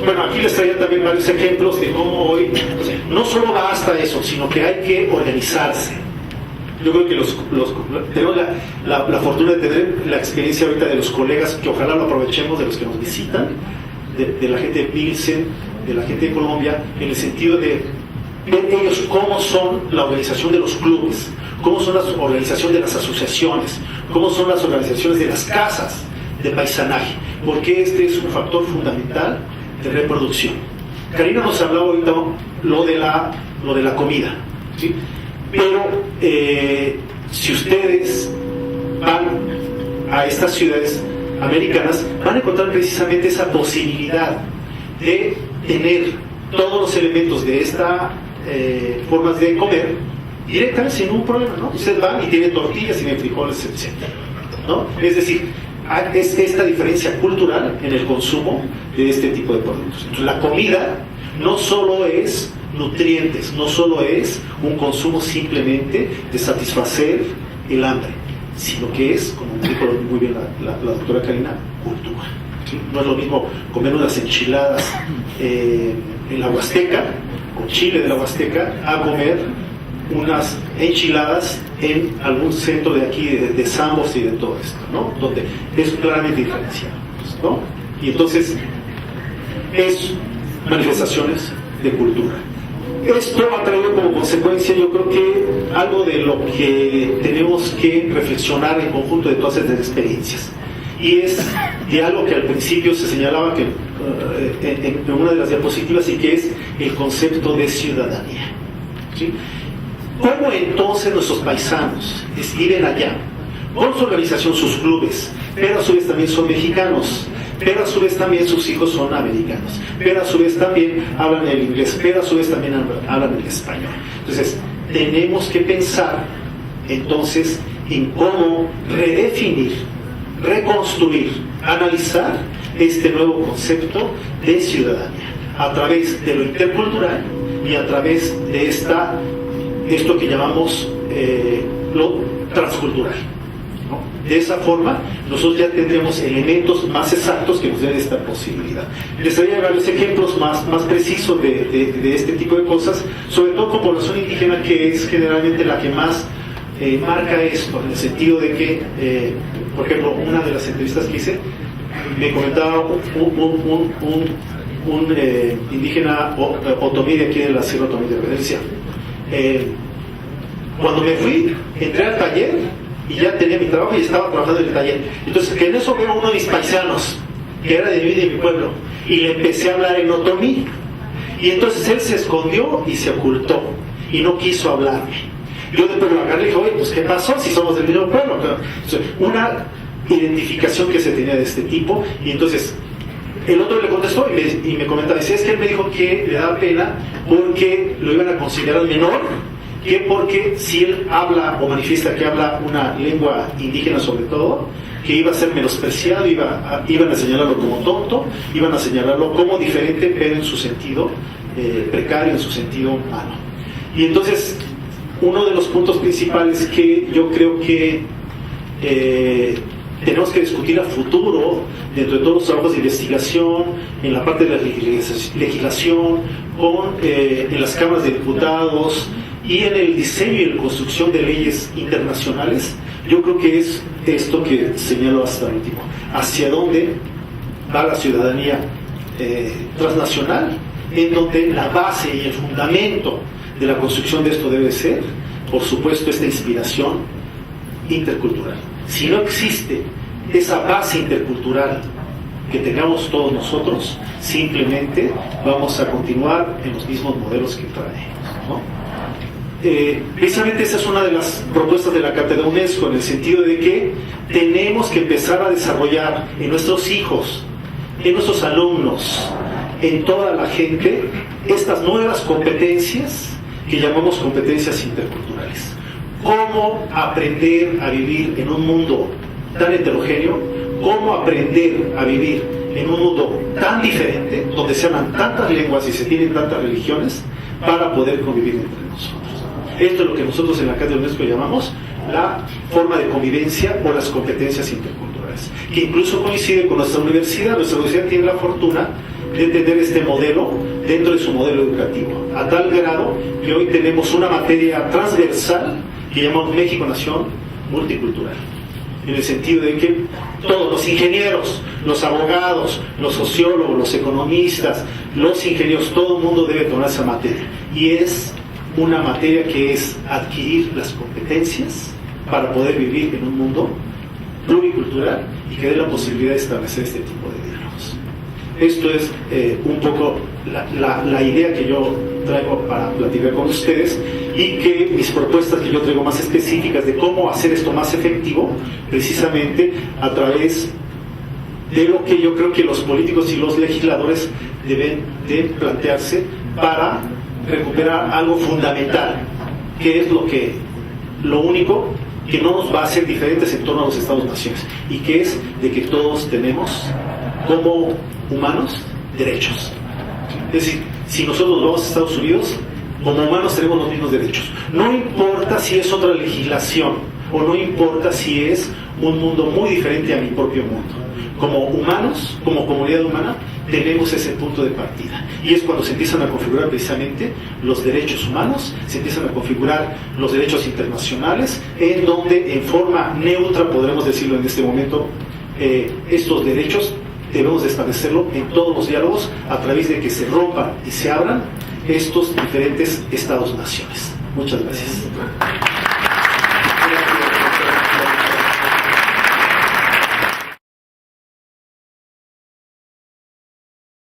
Bueno, aquí les traía también varios ejemplos de cómo hoy no solo basta eso, sino que hay que organizarse. Yo creo que tenemos la fortuna de tener la experiencia ahorita de los colegas, que ojalá lo aprovechemos, de los que nos visitan, de la gente de Pilsen, de la gente de Colombia, en el sentido de ver ellos cómo son la organización de los clubes, cómo son la organización de las asociaciones, cómo son las organizaciones de las casas de paisanaje, porque este es un factor fundamental de reproducción. Karina nos hablaba ahorita lo de la comida, ¿sí? Pero si ustedes van a estas ciudades americanas, van a encontrar precisamente esa posibilidad de tener todos los elementos de esta formas de comer directamente sin ningún problema, ¿no? Ustedes van y tienen tortillas, tienen frijoles, etc., ¿no? Es decir, es esta diferencia cultural en el consumo de este tipo de productos. Entonces, la comida no solo es nutrientes, no solo es un consumo simplemente de satisfacer el hambre, sino que es, como dijo muy bien la doctora Karina, cultura, ¿sí? No es lo mismo comer unas enchiladas en la Huasteca, con chile de la Huasteca, a comer unas enchiladas en algún centro de aquí, de Sambos y de todo esto, ¿no? Donde es claramente diferenciado, ¿no? Y entonces es manifestaciones de cultura. Esto ha traído como consecuencia, yo creo que algo de lo que tenemos que reflexionar en conjunto de todas estas experiencias, y es de algo que al principio se señalaba que en una de las diapositivas, y que es el concepto de ciudadanía, ¿sí? ¿Cómo entonces nuestros paisanos viven allá, con su organización, sus clubes, pero a su vez también son mexicanos, pero a su vez también sus hijos son americanos, pero a su vez también hablan el inglés, pero a su vez también hablan el español? Entonces, tenemos que pensar entonces en cómo redefinir, reconstruir, analizar este nuevo concepto de ciudadanía a través de lo intercultural y a través de esto que llamamos lo transcultural, ¿no? De esa forma nosotros ya tendremos elementos más exactos que nos den esta posibilidad. Les traía varios ejemplos más precisos de este tipo de cosas, sobre todo con población indígena, que es generalmente la que más marca esto, en el sentido de que, por ejemplo, una de las entrevistas que hice, me comentaba un indígena otomí de aquí de la Sierra Otomí de Valencia. Cuando me fui, entré al taller y ya tenía mi trabajo y estaba trabajando en el taller. Entonces, que en eso veo a uno de mis paisanos, que era de mi pueblo, y le empecé a hablar en otomí. Y entonces él se escondió y se ocultó y no quiso hablarme. Yo después lo agarré y dije, oye, pues ¿qué pasó si somos del mismo pueblo? Entonces, una identificación que se tenía de este tipo. Y entonces el otro le contestó y me comentaba, decía, es que él me dijo que le daba pena porque lo iban a considerar menor, que porque si él habla o manifiesta que habla una lengua indígena sobre todo, que iba a ser menospreciado, iban a señalarlo como tonto, iban a señalarlo como diferente, pero en su sentido precario, en su sentido malo. Y entonces, uno de los puntos principales que yo creo que tenemos que discutir a futuro, dentro de todos los trabajos de investigación, en la parte de la legislación, en las cámaras de diputados y en el diseño y la construcción de leyes internacionales, yo creo que es esto que señalo hasta el último. ¿Hacia dónde va la ciudadanía transnacional? En donde la base y el fundamento de la construcción de esto debe ser, por supuesto, esta inspiración intercultural. Si no existe esa base intercultural que tengamos todos nosotros, simplemente vamos a continuar en los mismos modelos que traemos, ¿no? Precisamente esa es una de las propuestas de la Cátedra UNESCO, en el sentido de que tenemos que empezar a desarrollar en nuestros hijos, en nuestros alumnos, en toda la gente, estas nuevas competencias que llamamos competencias interculturales. Cómo aprender a vivir en un mundo tan heterogéneo, cómo aprender a vivir en un mundo tan diferente, donde se hablan tantas lenguas y se tienen tantas religiones, para poder convivir entre nosotros. Esto es lo que nosotros en la Cátedra UNESCO llamamos la forma de convivencia o las competencias interculturales. multiculturales, que incluso coincide con nuestra universidad. Nuestra universidad tiene la fortuna de tener este modelo dentro de su modelo educativo, a tal grado que hoy tenemos una materia transversal que llamamos México Nación Multicultural, en el sentido de que todos los ingenieros, los abogados, los sociólogos, los economistas, los ingenieros, todo el mundo debe tomar esa materia, y es una materia que es adquirir las competencias para poder vivir en un mundo pluricultural y que dé la posibilidad de establecer este tipo de diálogos. Esto es un poco la idea que yo traigo para platicar con ustedes, y que mis propuestas que yo traigo más específicas de cómo hacer esto más efectivo, precisamente a través de lo que yo creo que los políticos y los legisladores deben de plantearse para recuperar algo fundamental, que es lo único que no nos va a hacer diferentes en torno a los Estados-naciones, y que es de que todos tenemos como humanos derechos. Es decir, si nosotros vamos a Estados Unidos, como humanos tenemos los mismos derechos. No importa si es otra legislación, o no importa si es un mundo muy diferente a mi propio mundo. Como humanos, como comunidad humana, tenemos ese punto de partida. Y es cuando se empiezan a configurar precisamente los derechos humanos, se empiezan a configurar los derechos internacionales, en donde en forma neutra, podremos decirlo en este momento, estos derechos debemos de establecerlo en todos los diálogos a través de que se rompan y se abran estos diferentes estados-naciones. Muchas gracias.